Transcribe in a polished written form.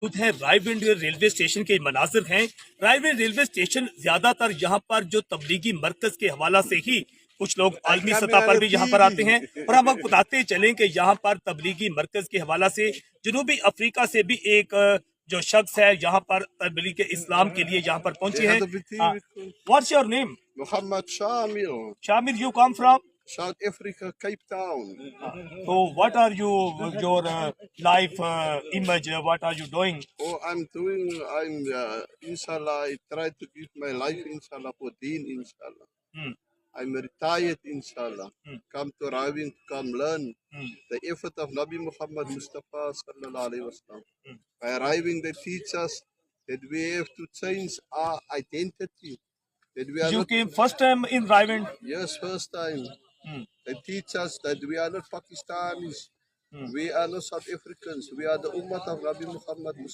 खुद है Raiwind railway station के मनाजिर हैं। रायविंड रेलवे स्टेशन ज्यादातर यहाँ पर जो तबलीगी मरकज के हवाला से ही कुछ लोग आलमी सतह पर भी यहाँ पर आते हैं और हम आपको बताते चलें कि यहाँ पर तबलीगी मरकज के हवाला से जनूबी अफ्रीका से भी एक जो शख्स है यहाँ पर तबलीग इस्लाम के लिए यहाँ पर पहुंचे हैं। What's your name? Muhammad Shamir, Shamir, you come from South Africa, Cape Town. So what are you, your life image, what are you doing? Oh, inshallah, I try to give my life, inshallah, for deen, inshallah. Hmm. I'm retired, inshallah. Come to Ravin to come learn the effort of Nabi Muhammad Mustafa, sallallahu alaihi wasallam. By arriving, they teach us that we have to change our identity. That we are You not, came first time in Raivand? yes, first time. They teach us that we are not Pakistanis. We are not South Africans. We are the Ummah of Nabi Muhammad Mustafa.